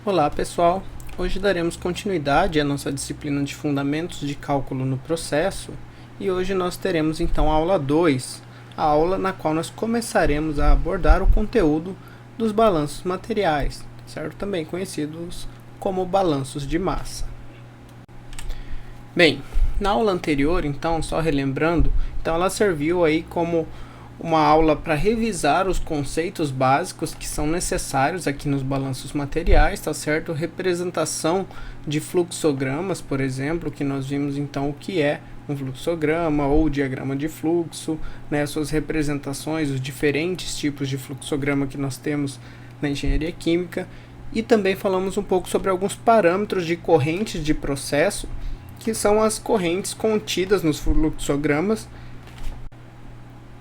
Olá pessoal, hoje daremos continuidade à nossa disciplina de Fundamentos de Cálculo no Processo e hoje nós teremos então a aula 2, a aula na qual nós começaremos a abordar o conteúdo dos balanços materiais, certo? Também conhecidos como balanços de massa. Bem, na aula anterior, então, só relembrando, então ela serviu aí como uma aula para revisar os conceitos básicos que são necessários aqui nos balanços materiais, tá certo? Representação de fluxogramas, por exemplo, que nós vimos então o que é um fluxograma ou diagrama de fluxo, né, suas representações, os diferentes tipos de fluxograma que nós temos na engenharia química, e também falamos um pouco sobre alguns parâmetros de correntes de processo, que são as correntes contidas nos fluxogramas,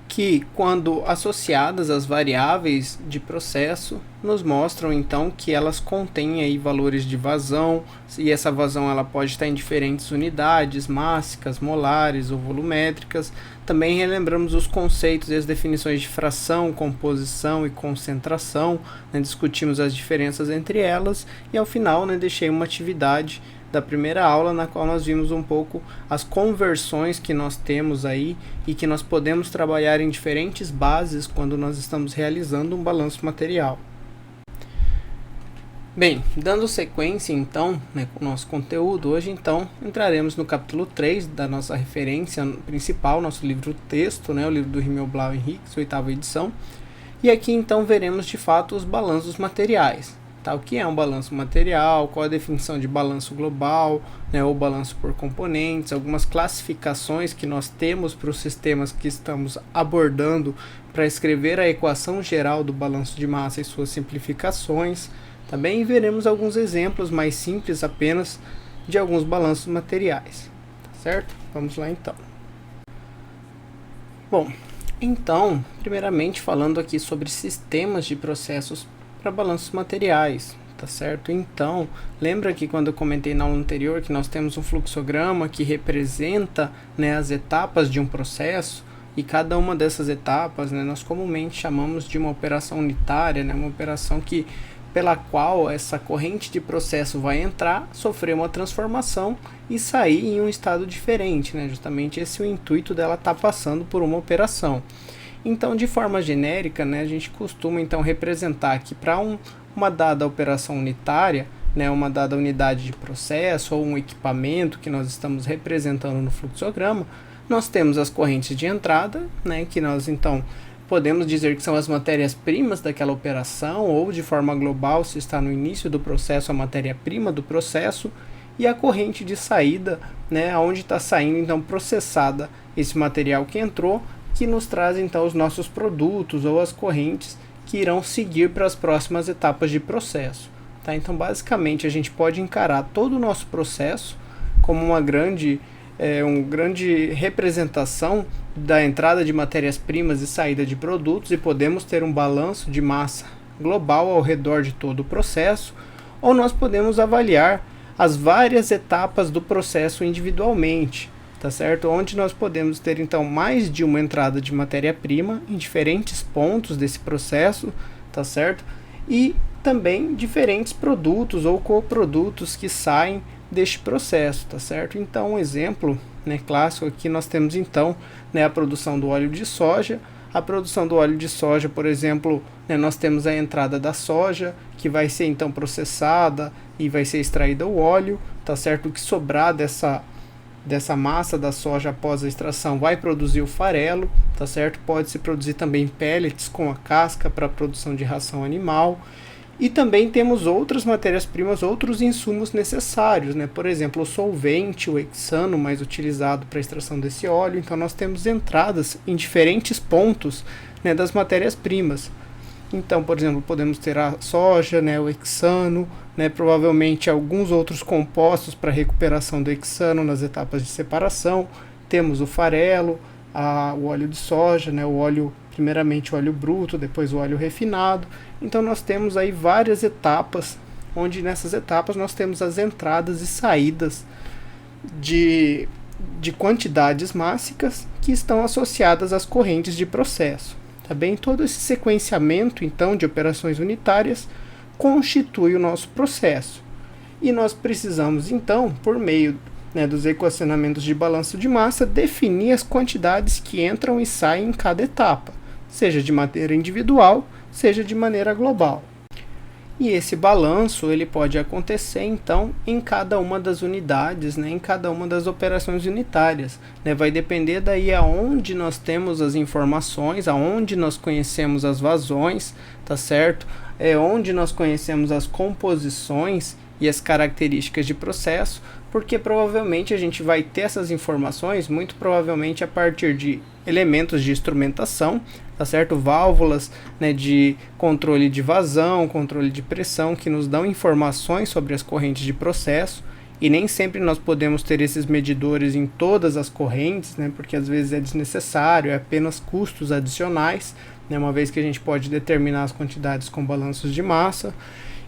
que, quando associadas às variáveis de processo, nos mostram então que elas contêm aí valores de vazão, e essa vazão ela pode estar em diferentes unidades, mássicas, molares ou volumétricas. Também relembramos os conceitos e as definições de fração, composição e concentração, né, discutimos as diferenças entre elas, e ao final, né, deixei uma atividade da primeira aula, na qual nós vimos um pouco as conversões que nós temos aí e que nós podemos trabalhar em diferentes bases quando nós estamos realizando um balanço material. Bem, dando sequência então, né, com o nosso conteúdo, hoje então entraremos no capítulo 3 da nossa referência principal, nosso livro texto, né, o livro do Himmelblau Henriques, 8ª edição, e aqui então veremos de fato os balanços materiais. O que é um balanço material, qual a definição de balanço global, né, ou balanço por componentes, algumas classificações que nós temos para os sistemas que estamos abordando para escrever a equação geral do balanço de massa e suas simplificações. Também veremos alguns exemplos mais simples apenas de alguns balanços materiais, certo? Vamos lá então. Bom, então, primeiramente falando aqui sobre sistemas de processos para balanços materiais, tá certo? Então, lembra que quando eu comentei na aula anterior que nós temos um fluxograma que representa, né, as etapas de um processo, e cada uma dessas etapas, né, nós comumente chamamos de uma operação unitária, né, uma operação pela qual essa corrente de processo vai entrar, sofrer uma transformação e sair em um estado diferente, né? Justamente esse é o intuito dela estar passando por uma operação. Então, de forma genérica, né, a gente costuma então representar que para uma dada operação unitária, né, uma dada unidade de processo ou um equipamento que nós estamos representando no fluxograma, nós temos as correntes de entrada, né, que nós então podemos dizer que são as matérias-primas daquela operação, ou de forma global, se está no início do processo, a matéria-prima do processo, e a corrente de saída, né, onde está saindo então processada esse material que entrou, que nos traz então os nossos produtos ou as correntes que irão seguir para as próximas etapas de processo. Tá? Então, basicamente, a gente pode encarar todo o nosso processo como uma grande representação da entrada de matérias-primas e saída de produtos, e podemos ter um balanço de massa global ao redor de todo o processo, ou nós podemos avaliar as várias etapas do processo individualmente, tá certo? Onde nós podemos ter então mais de uma entrada de matéria-prima em diferentes pontos desse processo, tá certo? E também diferentes produtos ou coprodutos que saem deste processo, tá certo? Então, um exemplo, né, clássico aqui nós temos então, né, a produção do óleo de soja. A produção do óleo de soja, por exemplo, né, nós temos a entrada da soja, que vai ser então processada e vai ser extraída o óleo, tá certo? O que sobrar dessa massa da soja após a extração vai produzir o farelo, tá certo? Pode-se produzir também pellets com a casca para a produção de ração animal. E também temos outras matérias-primas, outros insumos necessários, né? Por exemplo, o solvente, o hexano, mais utilizado para a extração desse óleo. Então, nós temos entradas em diferentes pontos, né, das matérias-primas. Então, por exemplo, podemos ter a soja, né, o hexano, né, provavelmente alguns outros compostos para recuperação do hexano nas etapas de separação. Temos o farelo, o óleo de soja, né, primeiramente o óleo bruto, depois o óleo refinado. Então nós temos aí várias etapas, onde nessas etapas nós temos as entradas e saídas de quantidades mássicas que estão associadas às correntes de processo. Tá bem? Todo esse sequenciamento então de operações unitárias constitui o nosso processo. E nós precisamos, então, por meio dos equacionamentos de balanço de massa, definir as quantidades que entram e saem em cada etapa, seja de maneira individual, seja de maneira global. E esse balanço ele pode acontecer, então, em cada uma das unidades, em cada uma das operações unitárias. Vai depender daí aonde nós temos as informações, aonde nós conhecemos as vazões, tá certo? Onde nós conhecemos as composições e as características de processo, porque provavelmente a gente vai ter essas informações, muito provavelmente a partir de elementos de instrumentação, tá certo? Válvulas de controle de vazão, controle de pressão, que nos dão informações sobre as correntes de processo, e nem sempre nós podemos ter esses medidores em todas as correntes, porque às vezes é desnecessário, é apenas custos adicionais, uma vez que a gente pode determinar as quantidades com balanços de massa.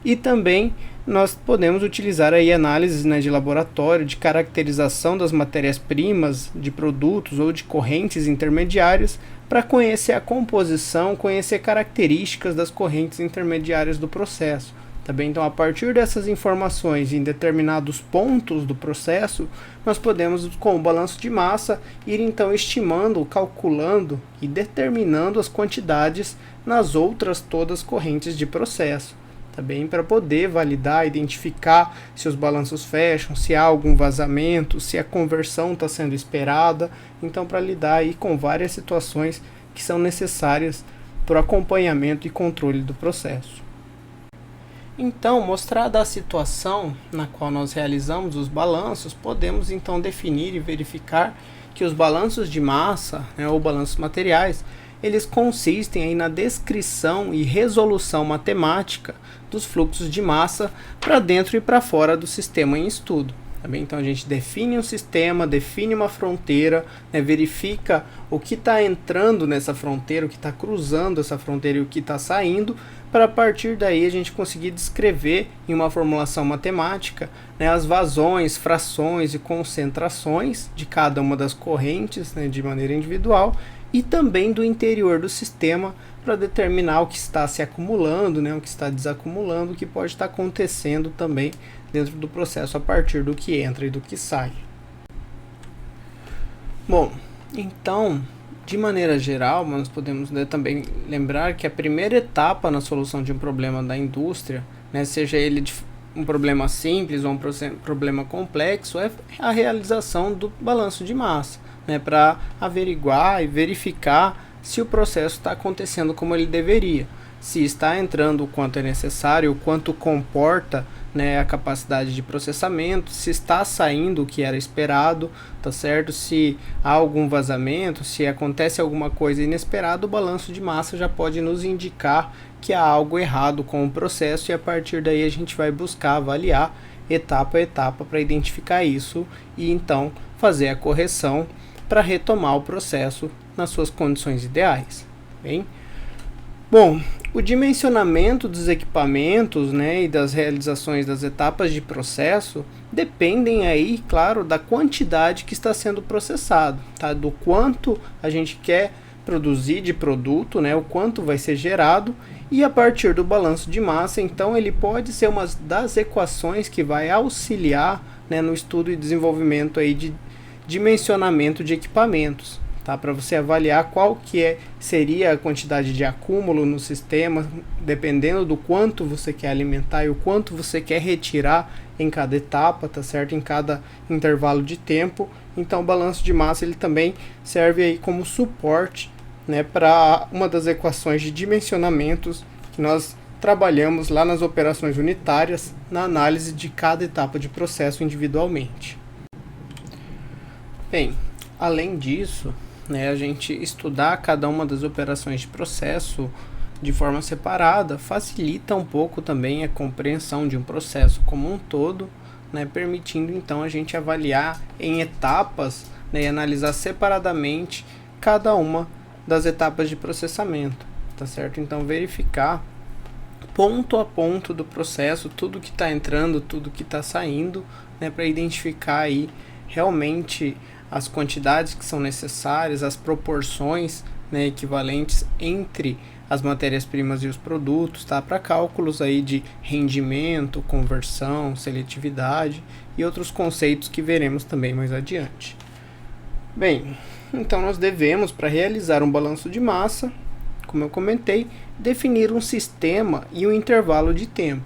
E também nós podemos utilizar aí análises de laboratório, de caracterização das matérias-primas, de produtos ou de correntes intermediárias, para conhecer a composição, conhecer características das correntes intermediárias do processo. Tá bem? Então, a partir dessas informações em determinados pontos do processo, nós podemos, com o balanço de massa, ir então estimando, calculando e determinando as quantidades nas outras todas correntes de processo. Tá bem? Para poder validar, identificar se os balanços fecham, se há algum vazamento, se a conversão está sendo esperada. Então, para lidar aí com várias situações que são necessárias para o acompanhamento e controle do processo. Então, mostrada a situação na qual nós realizamos os balanços, podemos então definir e verificar que os balanços de massa, ou balanços materiais, eles consistem aí na descrição e resolução matemática dos fluxos de massa para dentro e para fora do sistema em estudo. Tá bem? Então a gente define um sistema, define uma fronteira, verifica o que está entrando nessa fronteira, o que está cruzando essa fronteira e o que está saindo, para a partir daí a gente conseguir descrever em uma formulação matemática as vazões, frações e concentrações de cada uma das correntes de maneira individual, e também do interior do sistema, para determinar o que está se acumulando, o que está desacumulando, o que pode estar acontecendo também dentro do processo a partir do que entra e do que sai. Bom, então, de maneira geral, nós podemos também lembrar que a primeira etapa na solução de um problema da indústria, seja ele um problema simples ou um problema complexo, é a realização do balanço de massa, para averiguar e verificar se o processo está acontecendo como ele deveria, se está entrando o quanto é necessário, o quanto comporta a capacidade de processamento, se está saindo o que era esperado, tá certo? Se há algum vazamento, se acontece alguma coisa inesperada, o balanço de massa já pode nos indicar que há algo errado com o processo, e a partir daí a gente vai buscar avaliar etapa a etapa para identificar isso e então fazer a correção para retomar o processo nas suas condições ideais. Bem? Bom, o dimensionamento dos equipamentos e das realizações das etapas de processo dependem aí, claro, da quantidade que está sendo processado, tá? Do quanto a gente quer produzir de produto, o quanto vai ser gerado, e a partir do balanço de massa, então, ele pode ser uma das equações que vai auxiliar no estudo e desenvolvimento aí de dimensionamento de equipamentos, tá? Para você avaliar qual que seria a quantidade de acúmulo no sistema, dependendo do quanto você quer alimentar e o quanto você quer retirar em cada etapa, tá certo? Em cada intervalo de tempo. Então o balanço de massa ele também serve aí como suporte, para uma das equações de dimensionamentos que nós trabalhamos lá nas operações unitárias, na análise de cada etapa de processo individualmente. Bem, além disso, a gente estudar cada uma das operações de processo de forma separada facilita um pouco também a compreensão de um processo como um todo, permitindo então a gente avaliar em etapas e analisar separadamente cada uma das etapas de processamento, tá certo? Então verificar ponto a ponto do processo, tudo que está entrando, tudo que está saindo, para identificar aí realmente as quantidades que são necessárias, as proporções equivalentes entre as matérias-primas e os produtos, tá? Para cálculos aí de rendimento, conversão, seletividade e outros conceitos que veremos também mais adiante. Bem, então nós devemos, para realizar um balanço de massa, como eu comentei, definir um sistema e um intervalo de tempo,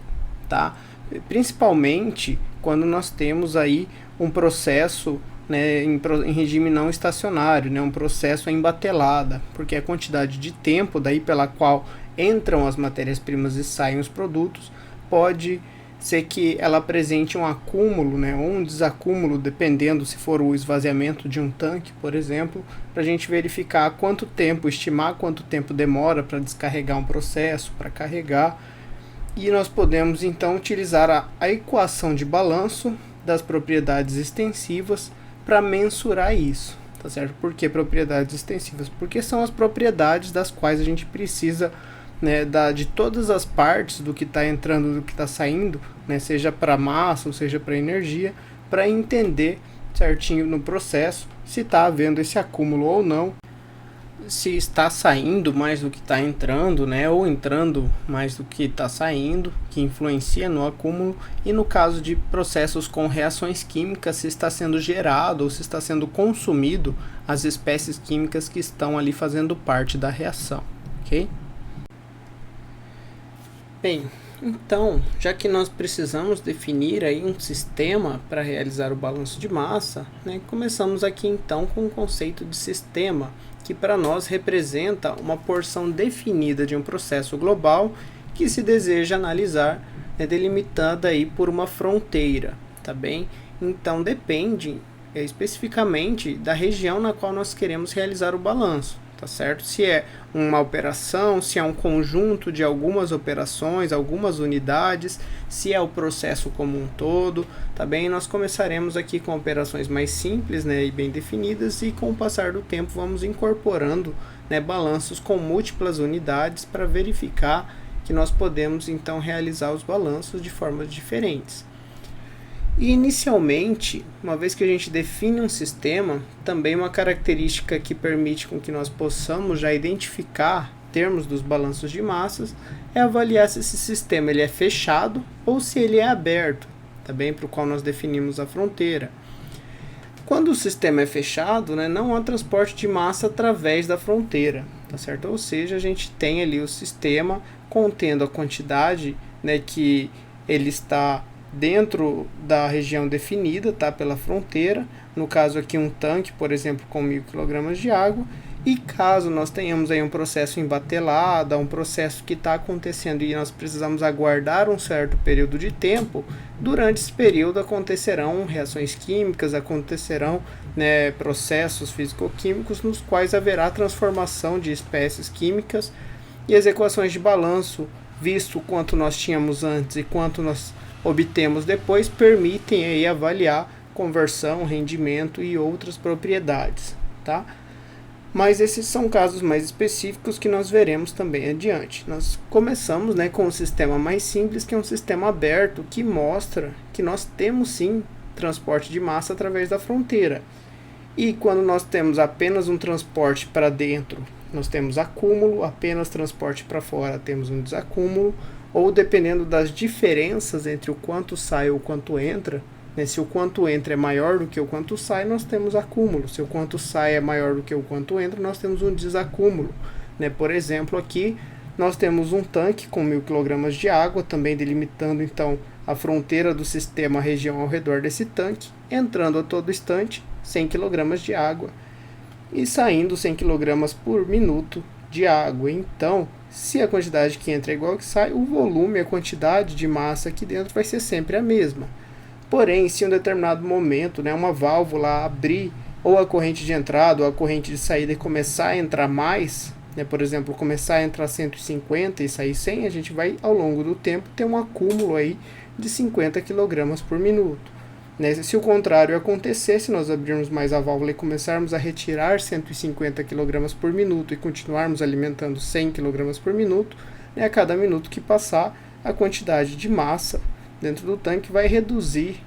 tá? Principalmente quando nós temos aí um processo, né, em regime não estacionário, né, um processo em batelada, porque a quantidade de tempo daí pela qual entram as matérias-primas e saem os produtos pode ser que ela apresente um acúmulo, né, ou um desacúmulo, dependendo se for o esvaziamento de um tanque, por exemplo, para a gente verificar quanto tempo, estimar quanto tempo demora para descarregar um processo, para carregar, e nós podemos então utilizar a equação de balanço das propriedades extensivas para mensurar isso, tá certo? Por que propriedades extensivas? Porque são as propriedades das quais a gente precisa, né, de todas as partes do que está entrando, do que está saindo, né, seja para massa ou seja para energia, para entender certinho no processo se está havendo esse acúmulo ou não, se está saindo mais do que está entrando, né, ou entrando mais do que está saindo, que influencia no acúmulo, e no caso de processos com reações químicas, se está sendo gerado ou se está sendo consumido as espécies químicas que estão ali fazendo parte da reação, ok? Bem, então, já que nós precisamos definir aí um sistema para realizar o balanço de massa, né, começamos aqui então com o conceito de sistema, que para nós representa uma porção definida de um processo global que se deseja analisar, né, delimitada aí por uma fronteira, tá bem? Então depende especificamente da região na qual nós queremos realizar o balanço, tá certo? Se é uma operação, se é um conjunto de algumas operações, algumas unidades, se é o processo como um todo, tá bem? Nós começaremos aqui com operações mais simples, né, e bem definidas, e com o passar do tempo vamos incorporando, né, balanços com múltiplas unidades para verificar que nós podemos então realizar os balanços de formas diferentes. E inicialmente, uma vez que a gente define um sistema, também uma característica que permite com que nós possamos já identificar termos dos balanços de massas é avaliar se esse sistema ele é fechado ou se ele é aberto, tá bem? Para o qual nós definimos a fronteira. Quando o sistema é fechado, né, não há transporte de massa através da fronteira, tá certo? Ou seja, a gente tem ali o sistema contendo a quantidade, né, que ele está dentro da região definida, tá, pela fronteira, no caso aqui um tanque, por exemplo, com 1.000 kg de água, e caso nós tenhamos aí um processo em batelada, um processo que está acontecendo e nós precisamos aguardar um certo período de tempo, durante esse período acontecerão reações químicas, acontecerão, né, processos físico-químicos nos quais haverá transformação de espécies químicas, e as equações de balanço, visto quanto nós tínhamos antes e quanto nós obtemos depois, permitem aí avaliar conversão, rendimento e outras propriedades, tá? Mas esses são casos mais específicos que nós veremos também adiante. Nós começamos, né, com um sistema mais simples, que é um sistema aberto, que mostra que nós temos sim transporte de massa através da fronteira. E quando nós temos apenas um transporte para dentro, nós temos acúmulo, apenas transporte para fora, temos um desacúmulo, ou dependendo das diferenças entre o quanto sai ou o quanto entra, né, se o quanto entra é maior do que o quanto sai, nós temos acúmulo. Se o quanto sai é maior do que o quanto entra, nós temos um desacúmulo, né? Por exemplo, aqui nós temos um tanque com 1.000 kg de água, também delimitando então a fronteira do sistema, a região ao redor desse tanque, entrando a todo instante 100 kg de água e saindo 100 kg por minuto de água. Então, se a quantidade que entra é igual que sai, o volume, a quantidade de massa aqui dentro vai ser sempre a mesma. Porém, se em um determinado momento, né, uma válvula abrir, ou a corrente de entrada ou a corrente de saída e começar a entrar mais, né, por exemplo, começar a entrar 150 e sair 100, a gente vai, ao longo do tempo, ter um acúmulo aí de 50 kg por minuto. Né? Se o contrário acontecer, se nós abrirmos mais a válvula e começarmos a retirar 150 kg por minuto e continuarmos alimentando 100 kg por minuto, né, a cada minuto que passar, a quantidade de massa dentro do tanque vai reduzir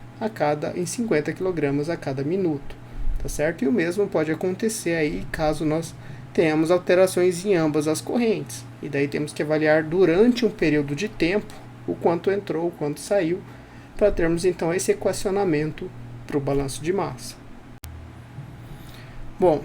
em 50 kg a cada minuto, tá certo? E o mesmo pode acontecer aí caso nós tenhamos alterações em ambas as correntes. E daí temos que avaliar durante um período de tempo o quanto entrou, o quanto saiu, para termos então esse equacionamento para o balanço de massa. Bom,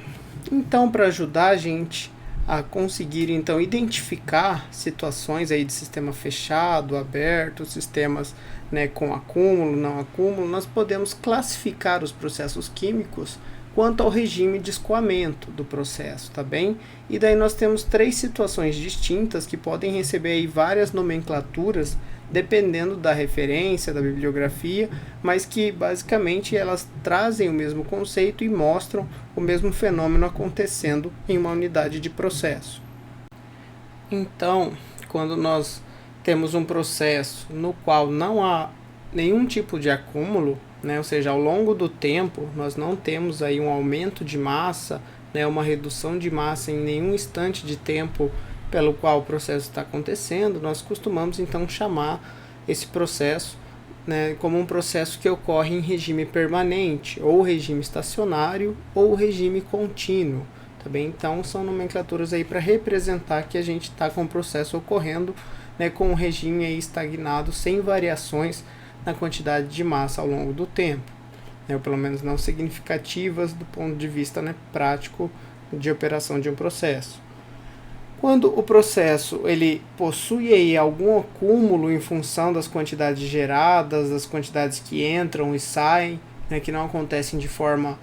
então para ajudar a gente a conseguir então identificar situações aí de sistema fechado, aberto, sistemas, né, com acúmulo, não acúmulo, nós podemos classificar os processos químicos quanto ao regime de escoamento do processo, tá bem? E daí nós temos 3 situações distintas que podem receber aí várias nomenclaturas dependendo da referência, da bibliografia, mas que basicamente elas trazem o mesmo conceito e mostram o mesmo fenômeno acontecendo em uma unidade de processo. Então, quando nós temos um processo no qual não há nenhum tipo de acúmulo, né, ou seja, ao longo do tempo nós não temos aí um aumento de massa, né, uma redução de massa em nenhum instante de tempo pelo qual o processo está acontecendo, nós costumamos então chamar esse processo, né, como um processo que ocorre em regime permanente, ou regime estacionário, ou regime contínuo. Tá bem? Então são nomenclaturas aí para representar que a gente está com o processo ocorrendo, né, com um regime aí estagnado, sem variações na quantidade de massa ao longo do tempo, né, ou pelo menos não significativas do ponto de vista, né, prático de operação de um processo. Quando o processo ele possui aí algum acúmulo em função das quantidades geradas, das quantidades que entram e saem, né, que não acontecem de forma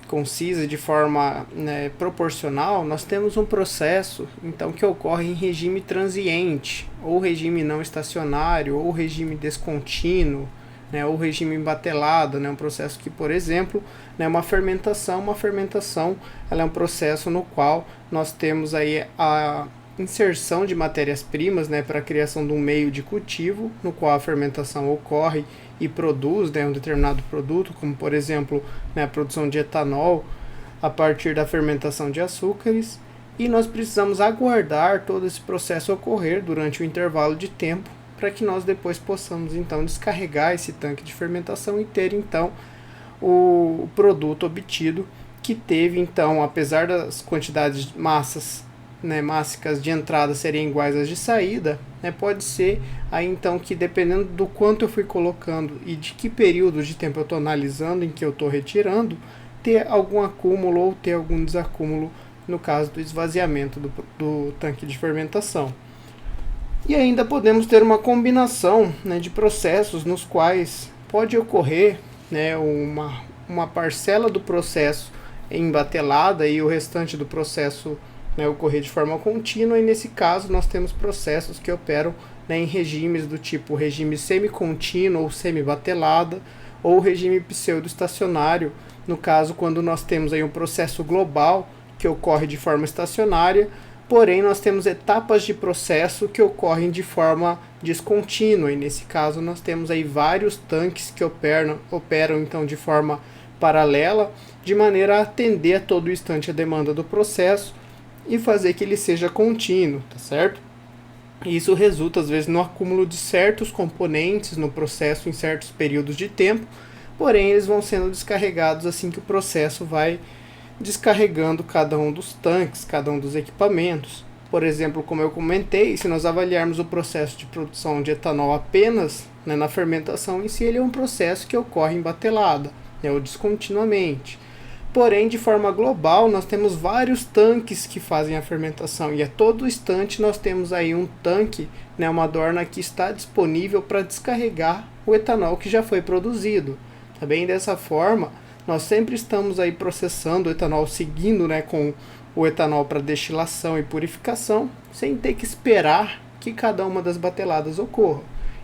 concisa, de forma, né, proporcional, nós temos um processo então que ocorre em regime transiente, ou regime não estacionário, ou regime descontínuo, né, ou regime embatelado, né, um processo que, por exemplo, né, uma fermentação ela é um processo no qual nós temos aí a inserção de matérias-primas, né, para a criação de um meio de cultivo, no qual a fermentação ocorre e produz, né, um determinado produto, como por exemplo, né, a produção de etanol a partir da fermentação de açúcares, e nós precisamos aguardar todo esse processo ocorrer durante o intervalo de tempo para que nós depois possamos então descarregar esse tanque de fermentação e ter então o produto obtido, que teve então, apesar das quantidades de massas, né, mássicas de entrada serem iguais às de saída, né, pode ser aí então que, dependendo do quanto eu fui colocando e de que período de tempo eu estou analisando em que eu estou retirando, ter algum acúmulo ou ter algum desacúmulo no caso do esvaziamento do tanque de fermentação. E ainda podemos ter uma combinação, né, de processos nos quais pode ocorrer, né, uma parcela do processo embatelada e o restante do processo, né, ocorrer de forma contínua, e nesse caso nós temos processos que operam, né, em regimes do tipo regime semi-contínuo ou semi-batelada, ou regime pseudo-estacionário, no caso quando nós temos aí um processo global que ocorre de forma estacionária, porém nós temos etapas de processo que ocorrem de forma descontínua, e nesse caso nós temos aí vários tanques que operam então de forma paralela, de maneira a atender a todo instante a demanda do processo e fazer que ele seja contínuo, tá certo? E isso resulta às vezes no acúmulo de certos componentes no processo em certos períodos de tempo, porém eles vão sendo descarregados assim que o processo vai descarregando cada um dos tanques, cada um dos equipamentos. Por exemplo, como eu comentei, se nós avaliarmos o processo de produção de etanol apenas, né, na fermentação em si, ele é um processo que ocorre em batelada, né, ou descontinuamente. Porém, de forma global, nós temos vários tanques que fazem a fermentação, e a todo instante nós temos aí um tanque, né, uma dorna que está disponível para descarregar o etanol que já foi produzido. Também dessa forma, nós sempre estamos aí processando o etanol, seguindo, né, com o etanol para destilação e purificação, sem ter que esperar que cada uma das bateladas ocorra.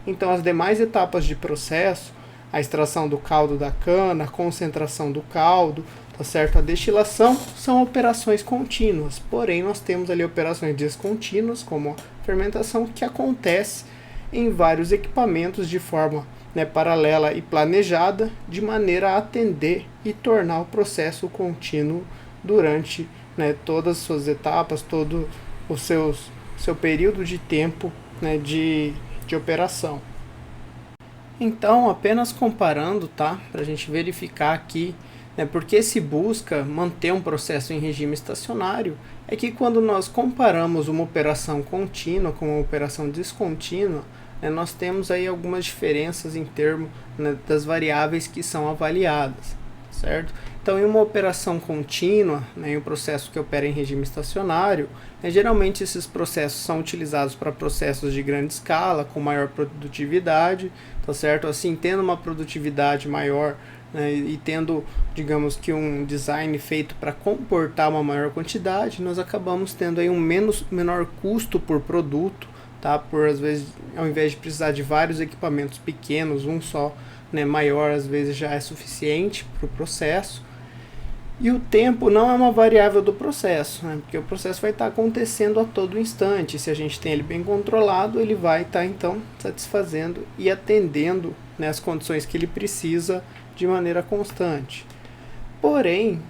Então as demais etapas de processo, a extração do caldo da cana, a concentração do caldo, tá certo? A destilação, são operações contínuas, porém nós temos ali operações descontínuas, como a fermentação, que acontece em vários equipamentos de forma, né, paralela e planejada, de maneira a atender e tornar o processo contínuo durante, né, todas as suas etapas, todo o seu período de tempo, né, de operação. Então, apenas comparando, tá, para a gente verificar aqui, né, porque se busca manter um processo em regime estacionário, é que quando nós comparamos uma operação contínua com uma operação descontínua, né, nós temos aí algumas diferenças em termos, né, das variáveis que são avaliadas, certo? Então, em uma operação contínua, né, em um processo que opera em regime estacionário, né, geralmente esses processos são utilizados para processos de grande escala, com maior produtividade, tá certo? Assim, tendo uma produtividade maior, né, e tendo, digamos que um design feito para comportar uma maior quantidade, nós acabamos tendo aí um menor custo por produto, tá? Por às vezes, ao invés de precisar de vários equipamentos pequenos, um só, né, maior às vezes já é suficiente para o processo. E o tempo não é uma variável do processo, né? Porque o processo vai estar acontecendo a todo instante. Se a gente tem ele bem controlado, ele vai estar então satisfazendo e atendendo, né, as condições que ele precisa de maneira constante. Porém,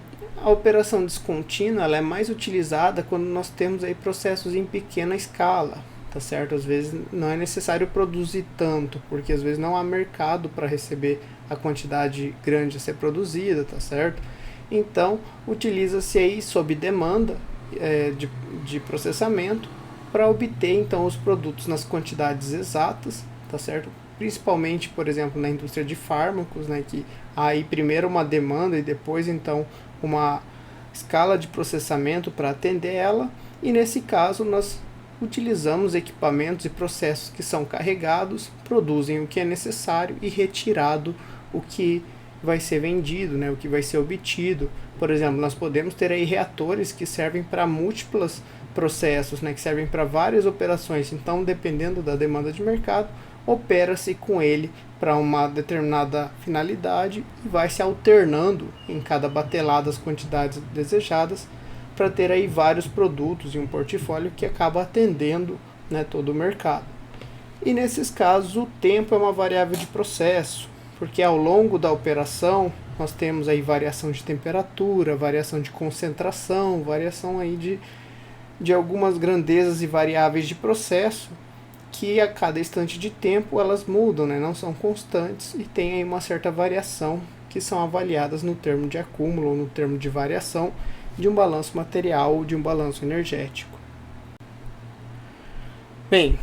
a operação descontínua ela é mais utilizada quando nós temos aí processos em pequena escala, tá certo? Às vezes não é necessário produzir tanto, porque às vezes não há mercado para receber a quantidade grande a ser produzida, tá certo? Então, utiliza-se aí sob demanda de processamento para obter então os produtos nas quantidades exatas, tá certo? Principalmente, por exemplo, na indústria de fármacos, né, que há aí primeiro uma demanda e depois então uma escala de processamento para atender ela, e nesse caso nós utilizamos equipamentos e processos que são carregados, produzem o que é necessário e retirado o que vai ser vendido, né, o que vai ser obtido. Por exemplo, nós podemos ter aí reatores que servem para múltiplos processos, né, que servem para várias operações. Então, dependendo da demanda de mercado, opera-se com ele para uma determinada finalidade e vai se alternando em cada batelada as quantidades desejadas para ter aí vários produtos e um portfólio que acaba atendendo, né, todo o mercado. E nesses casos o tempo é uma variável de processo, porque ao longo da operação nós temos aí variação de temperatura, variação de concentração, variação aí de algumas grandezas e variáveis de processo que a cada instante de tempo elas mudam, né? Não são constantes e tem aí uma certa variação que são avaliadas no termo de acúmulo ou no termo de variação de um balanço material ou de um balanço energético. Bem,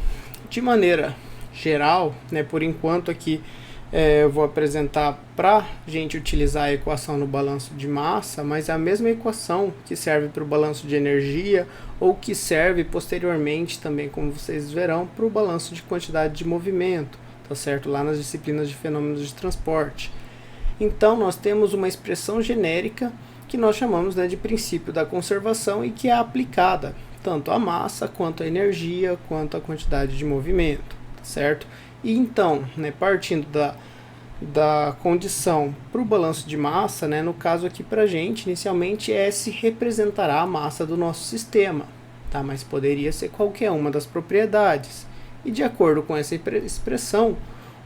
de maneira geral, né, por enquanto aqui eu vou apresentar para a gente utilizar a equação no balanço de massa, mas é a mesma equação que serve para o balanço de energia ou que serve posteriormente também, como vocês verão, para o balanço de quantidade de movimento, tá certo? Lá nas disciplinas de fenômenos de transporte. Então, nós temos uma expressão genérica que nós chamamos, né, de princípio da conservação e que é aplicada tanto à massa, quanto à energia, quanto à quantidade de movimento, tá certo? E então, né, partindo da condição para o balanço de massa, né, no caso aqui para a gente, inicialmente S representará a massa do nosso sistema, tá? Mas poderia ser qualquer uma das propriedades. E de acordo com essa expressão,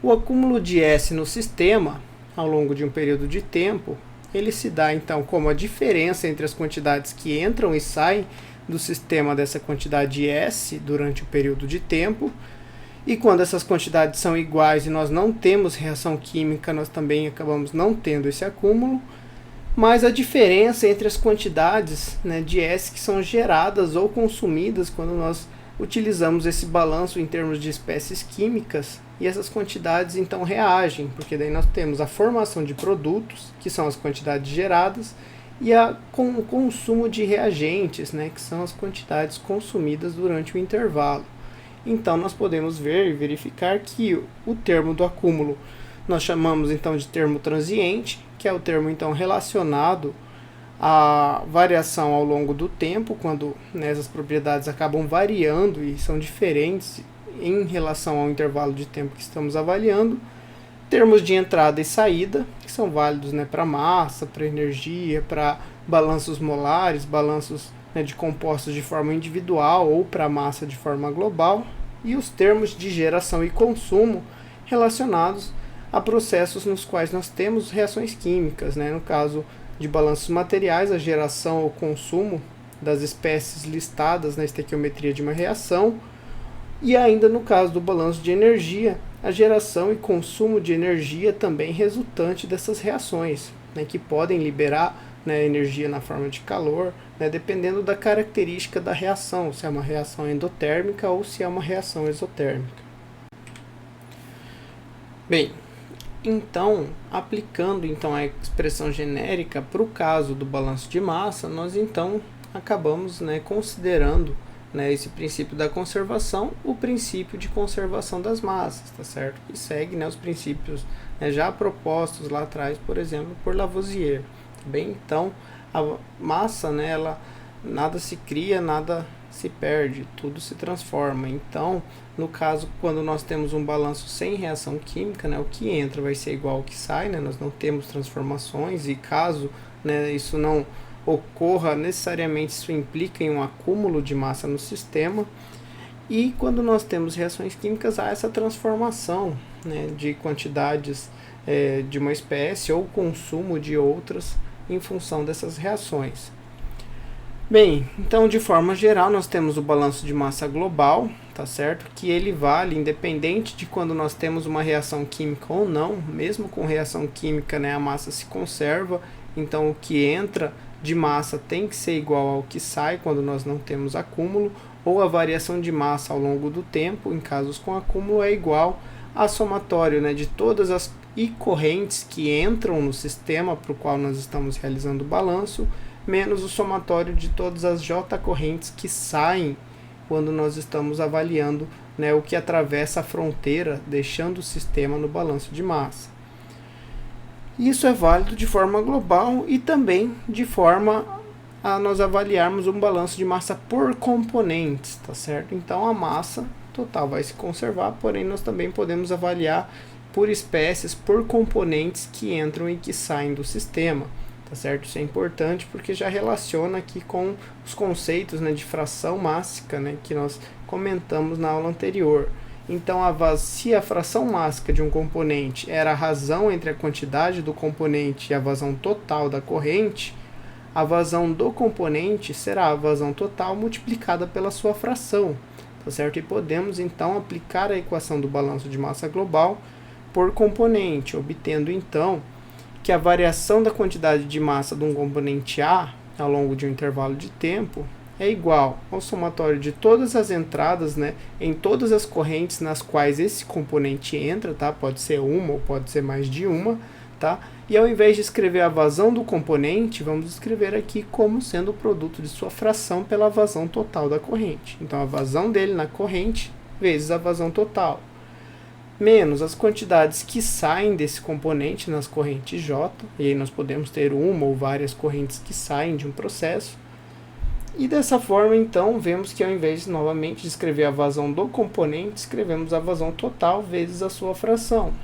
o acúmulo de S no sistema, ao longo de um período de tempo, ele se dá então como a diferença entre as quantidades que entram e saem do sistema dessa quantidade S durante o período de tempo. E quando essas quantidades são iguais e nós não temos reação química, nós também acabamos não tendo esse acúmulo, mas a diferença entre as quantidades, né, de S que são geradas ou consumidas quando nós utilizamos esse balanço em termos de espécies químicas, e essas quantidades então reagem, porque daí nós temos a formação de produtos, que são as quantidades geradas, e o consumo de reagentes, né, que são as quantidades consumidas durante o intervalo. Então, nós podemos ver e verificar que o termo do acúmulo nós chamamos então de termo transiente, que é o termo então relacionado à variação ao longo do tempo, quando, né, essas propriedades acabam variando e são diferentes em relação ao intervalo de tempo que estamos avaliando. Termos de entrada e saída, que são válidos, né, para massa, para energia, para balanços molares, balanços, né, de compostos de forma individual ou para massa de forma global, e os termos de geração e consumo relacionados a processos nos quais nós temos reações químicas, né? No caso de balanços materiais, a geração ou consumo das espécies listadas na estequiometria de uma reação, e ainda no caso do balanço de energia, a geração e consumo de energia também resultante dessas reações. né, que podem liberar, né, energia na forma de calor, né, dependendo da característica da reação, se é uma reação endotérmica ou se é uma reação exotérmica. Bem, então, aplicando então a expressão genérica para o caso do balanço de massa, nós então acabamos, né, considerando, né, esse princípio da conservação, o princípio de conservação das massas, tá certo? E segue, né, os princípios, né, já propostos lá atrás, por exemplo, por Lavoisier. Tá bem? Então, a massa, né, ela nada se cria, nada se perde, tudo se transforma. Então, no caso, quando nós temos um balanço sem reação química, né, o que entra vai ser igual ao que sai, né, nós não temos transformações, e caso, né, isso não ocorra, necessariamente isso implica em um acúmulo de massa no sistema. E quando nós temos reações químicas, há essa transformação, né, de quantidades de uma espécie ou consumo de outras em função dessas reações. Bem, então de forma geral nós temos o balanço de massa global, tá certo? Que ele vale independente de quando nós temos uma reação química ou não, mesmo com reação química, né, a massa se conserva, então o que entra de massa tem que ser igual ao que sai quando nós não temos acúmulo, ou a variação de massa ao longo do tempo, em casos com acúmulo, é igual a somatório, né, de todas as I correntes que entram no sistema para o qual nós estamos realizando o balanço, menos o somatório de todas as J correntes que saem quando nós estamos avaliando, né, o que atravessa a fronteira, deixando o sistema no balanço de massa. Isso é válido de forma global e também de forma a nós avaliarmos um balanço de massa por componentes, tá certo? Então a massa total vai se conservar, porém nós também podemos avaliar por espécies, por componentes que entram e que saem do sistema. Tá certo? Isso é importante porque já relaciona aqui com os conceitos, né, de fração mássica, né, que nós comentamos na aula anterior. Então, se a fração mássica de um componente era a razão entre a quantidade do componente e a vazão total da corrente, a vazão do componente será a vazão total multiplicada pela sua fração. Tá certo? E podemos, então, aplicar a equação do balanço de massa global por componente, obtendo, então, que a variação da quantidade de massa de um componente A ao longo de um intervalo de tempo é igual ao somatório de todas as entradas, né, em todas as correntes nas quais esse componente entra, tá? Pode ser uma ou pode ser mais de uma, tá? E ao invés de escrever a vazão do componente, vamos escrever aqui como sendo o produto de sua fração pela vazão total da corrente. Então a vazão dele na corrente vezes a vazão total, menos as quantidades que saem desse componente nas correntes J, e aí nós podemos ter uma ou várias correntes que saem de um processo, e dessa forma então vemos que ao invés novamente de escrever a vazão do componente, escrevemos a vazão total vezes a sua fração,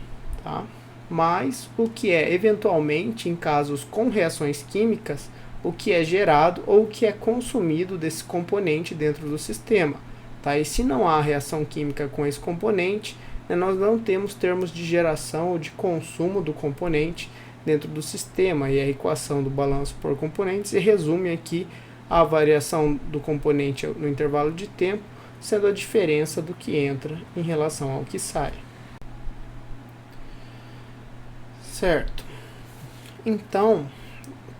tá? Mas o que é eventualmente, em casos com reações químicas, o que é gerado ou o que é consumido desse componente dentro do sistema, tá? E se não há reação química com esse componente, nós não temos termos de geração ou de consumo do componente dentro do sistema, e a equação do balanço por componentes resume aqui a variação do componente no intervalo de tempo, sendo a diferença do que entra em relação ao que sai. Certo? Então,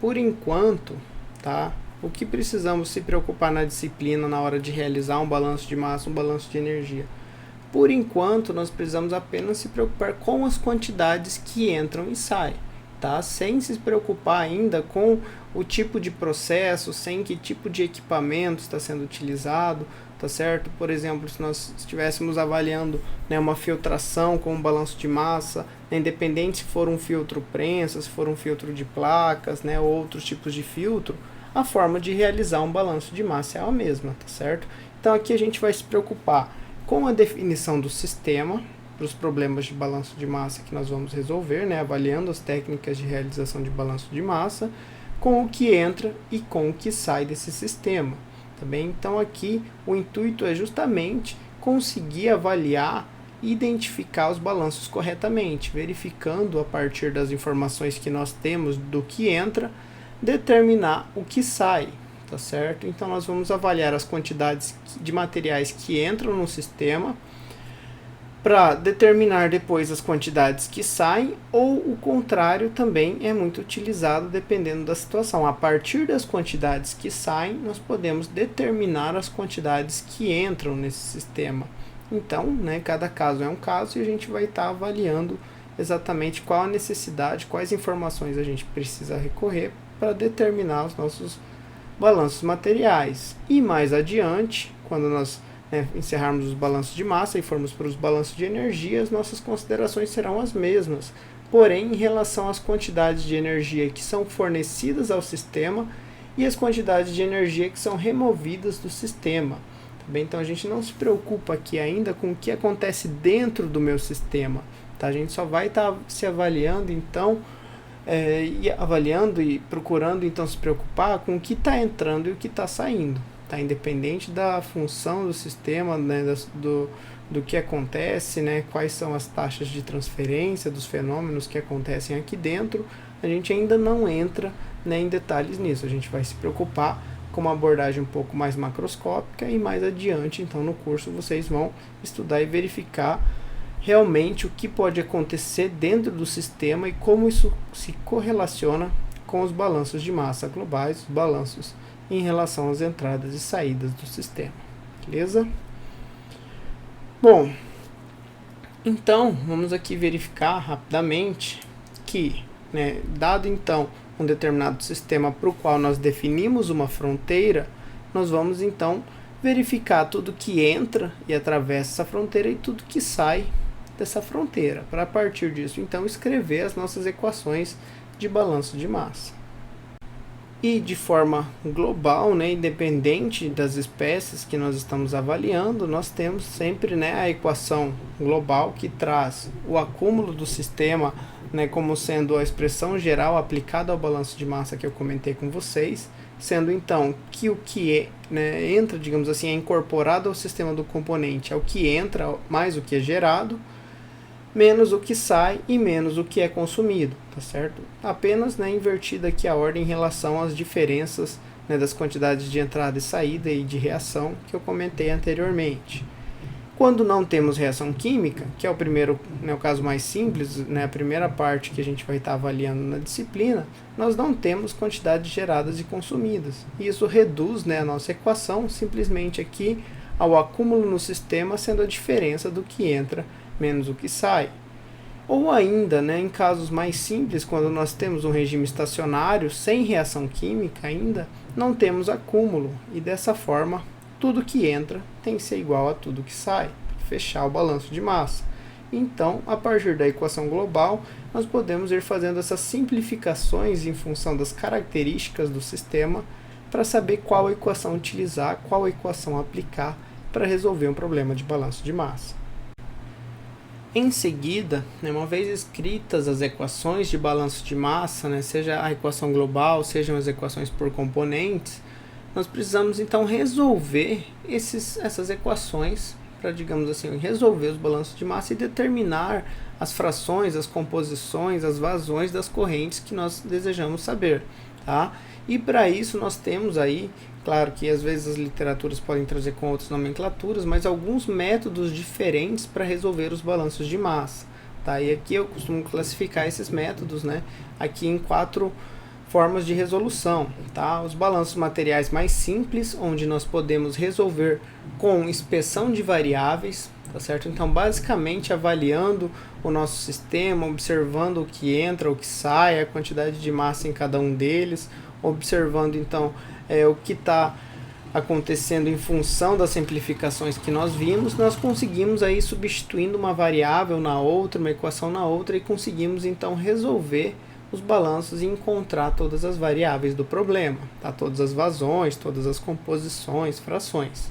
por enquanto, tá? O que precisamos se preocupar na disciplina na hora de realizar um balanço de massa, um balanço de energia? Por enquanto, nós precisamos apenas se preocupar com as quantidades que entram e saem, tá? Sem se preocupar ainda com o tipo de processo, sem que tipo de equipamento está sendo utilizado, tá certo? Por exemplo, se nós estivéssemos avaliando, né, uma filtração com um balanço de massa, né, independente se for um filtro prensa, se for um filtro de placas, né, ou outros tipos de filtro, a forma de realizar um balanço de massa é a mesma, tá certo? Então aqui a gente vai se preocupar com a definição do sistema para os problemas de balanço de massa que nós vamos resolver, né, avaliando as técnicas de realização de balanço de massa, com o que entra e com o que sai desse sistema. Tá bem? Então aqui o intuito é justamente conseguir avaliar e identificar os balanços corretamente, verificando a partir das informações que nós temos do que entra, determinar o que sai. Tá certo? Então nós vamos avaliar as quantidades de materiais que entram no sistema, para determinar depois as quantidades que saem, ou o contrário também é muito utilizado dependendo da situação. A partir das quantidades que saem, nós podemos determinar as quantidades que entram nesse sistema. Então, né, cada caso é um caso e a gente vai estar avaliando exatamente qual a necessidade, quais informações a gente precisa recorrer para determinar os nossos balanços materiais. E mais adiante, quando nós encerrarmos os balanços de massa e formos para os balanços de energia, as nossas considerações serão as mesmas. Porém, em relação às quantidades de energia que são fornecidas ao sistema e as quantidades de energia que são removidas do sistema. Tá bem? Então, a gente não se preocupa aqui ainda com o que acontece dentro do meu sistema. Tá? A gente só vai estar se avaliando, então, e procurando então se preocupar com o que está entrando e o que está saindo. Tá? Independente da função do sistema, né, do que acontece, né, quais são as taxas de transferência dos fenômenos que acontecem aqui dentro, a gente ainda não entra, né, em detalhes nisso. A gente vai se preocupar com uma abordagem um pouco mais macroscópica e mais adiante, então no curso vocês vão estudar e verificar realmente o que pode acontecer dentro do sistema e como isso se correlaciona com os balanços de massa globais, os balanços em relação às entradas e saídas do sistema. Beleza? Bom, então vamos aqui verificar rapidamente que, né, dado então um determinado sistema para o qual nós definimos uma fronteira, nós vamos então verificar tudo que entra e atravessa essa fronteira e tudo que sai dessa fronteira, para a partir disso então escrever as nossas equações de balanço de massa. E de forma global, né, independente das espécies que nós estamos avaliando, nós temos sempre, né, a equação global que traz o acúmulo do sistema, né, como sendo a expressão geral aplicada ao balanço de massa que eu comentei com vocês, sendo então que o que entra, digamos assim, é incorporado ao sistema do componente é o que entra mais o que é gerado, menos o que sai e menos o que é consumido, tá certo? Apenas, né, invertida aqui a ordem em relação às diferenças, né, das quantidades de entrada e saída e de reação que eu comentei anteriormente. Quando não temos reação química, que é o primeiro, né, o caso mais simples, né, a primeira parte que a gente vai estar avaliando na disciplina, nós não temos quantidades geradas e consumidas. E isso reduz, né, a nossa equação simplesmente aqui ao acúmulo no sistema, sendo a diferença do que entra menos o que sai. Ou ainda, né, em casos mais simples, quando nós temos um regime estacionário sem reação química ainda, não temos acúmulo e dessa forma tudo que entra tem que ser igual a tudo que sai, para fechar o balanço de massa. Então, a partir da equação global, nós podemos ir fazendo essas simplificações em função das características do sistema para saber qual equação utilizar, qual equação aplicar para resolver um problema de balanço de massa. Em seguida, né, uma vez escritas as equações de balanço de massa, né, seja a equação global, sejam as equações por componentes, nós precisamos então resolver essas equações para, digamos assim, resolver os balanços de massa e determinar as frações, as composições, as vazões das correntes que nós desejamos saber, tá? E para isso nós temos aí, claro que às vezes as literaturas podem trazer com outras nomenclaturas, mas alguns métodos diferentes para resolver os balanços de massa, tá? E aqui eu costumo classificar esses métodos, né, aqui em 4 formas de resolução, tá? Os balanços materiais mais simples, onde nós podemos resolver com inspeção de variáveis, tá certo? Então, basicamente, avaliando o nosso sistema, observando o que entra, o que sai, a quantidade de massa em cada um deles, observando, então, o que está acontecendo em função das simplificações que nós vimos, nós conseguimos aí substituindo uma variável na outra, uma equação na outra, e conseguimos, então, resolver os balanços e encontrar todas as variáveis do problema, tá? Todas as vazões, todas as composições, frações.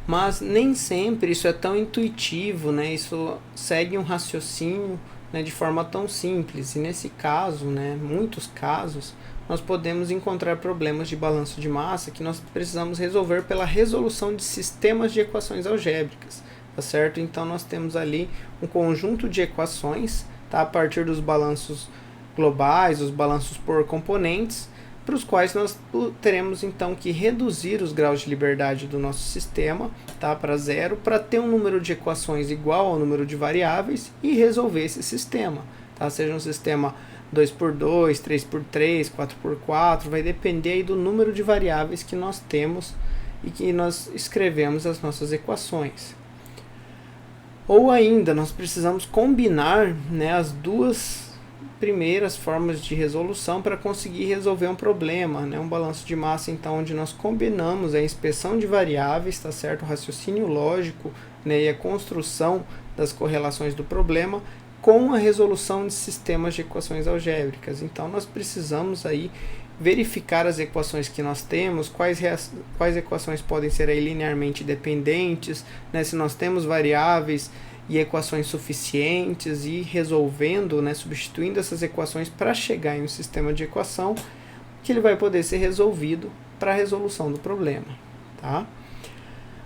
Mas nem sempre isso é tão intuitivo, né? Isso segue um raciocínio, né, de forma tão simples. E nesse caso, né, muitos casos, nós podemos encontrar problemas de balanço de massa que nós precisamos resolver pela resolução de sistemas de equações algébricas, tá certo? Então nós temos ali um conjunto de equações, tá, a partir dos balanços globais, os balanços por componentes, para os quais nós teremos então que reduzir os graus de liberdade do nosso sistema, tá, para zero, para ter um número de equações igual ao número de variáveis e resolver esse sistema, tá? Seja um sistema 2×2, 3×3, 4×4, vai depender aí do número de variáveis que nós temos e que nós escrevemos as nossas equações. Ou ainda, nós precisamos combinar, né, as duas primeiras formas de resolução para conseguir resolver um problema, né? Um balanço de massa, então, onde nós combinamos a inspeção de variáveis, tá certo? O raciocínio lógico, né, e a construção das correlações do problema com a resolução de sistemas de equações algébricas. Então, nós precisamos aí verificar as equações que nós temos, quais equações podem ser aí linearmente dependentes, né, se nós temos variáveis e equações suficientes, e resolvendo, né, substituindo essas equações para chegar em um sistema de equação que ele vai poder ser resolvido para a resolução do problema, tá?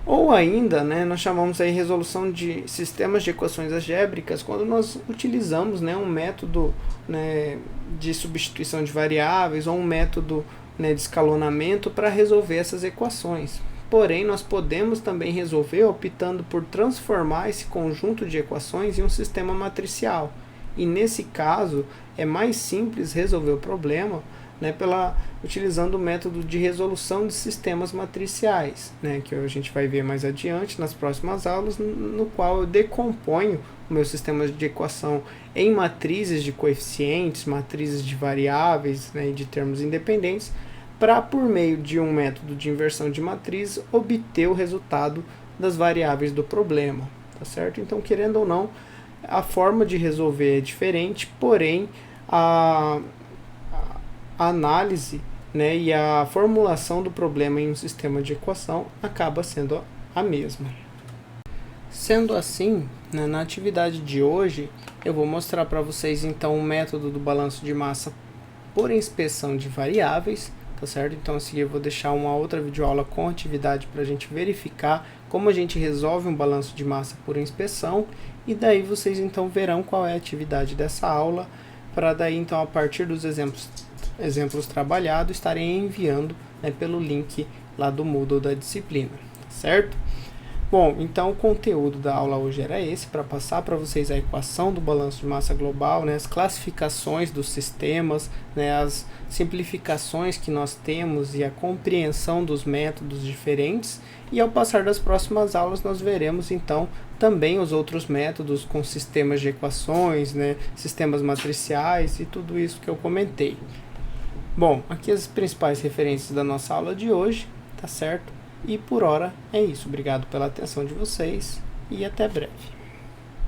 Ou ainda, né, nós chamamos aí resolução de sistemas de equações algébricas quando nós utilizamos, né, um método, né, de substituição de variáveis ou um método, né, de escalonamento para resolver essas equações. Porém, nós podemos também resolver optando por transformar esse conjunto de equações em um sistema matricial. E nesse caso, é mais simples resolver o problema, né, utilizando o método de resolução de sistemas matriciais, né, que a gente vai ver mais adiante nas próximas aulas, no qual eu decomponho o meu sistema de equação em matrizes de coeficientes, matrizes de variáveis, né, e de termos independentes, para, por meio de um método de inversão de matriz, obter o resultado das variáveis do problema, tá certo? Então, querendo ou não, a forma de resolver é diferente, porém, a análise, né, e a formulação do problema em um sistema de equação acaba sendo a mesma. Sendo assim, né, na atividade de hoje, eu vou mostrar para vocês então o método do balanço de massa por inspeção de variáveis, tá certo? Então a seguir eu vou deixar uma outra videoaula com atividade para a gente verificar como a gente resolve um balanço de massa por inspeção, e daí vocês então verão qual é a atividade dessa aula, para daí então, a partir dos exemplos trabalhados, estarem enviando, né, pelo link lá do Moodle da disciplina, certo? Bom, então o conteúdo da aula hoje era esse, para passar para vocês a equação do balanço de massa global, né, as classificações dos sistemas, né, as simplificações que nós temos e a compreensão dos métodos diferentes, e ao passar das próximas aulas nós veremos então também os outros métodos com sistemas de equações, né, sistemas matriciais e tudo isso que eu comentei. Bom, aqui as principais referências da nossa aula de hoje, tá certo? E por hora é isso. Obrigado pela atenção de vocês e até breve.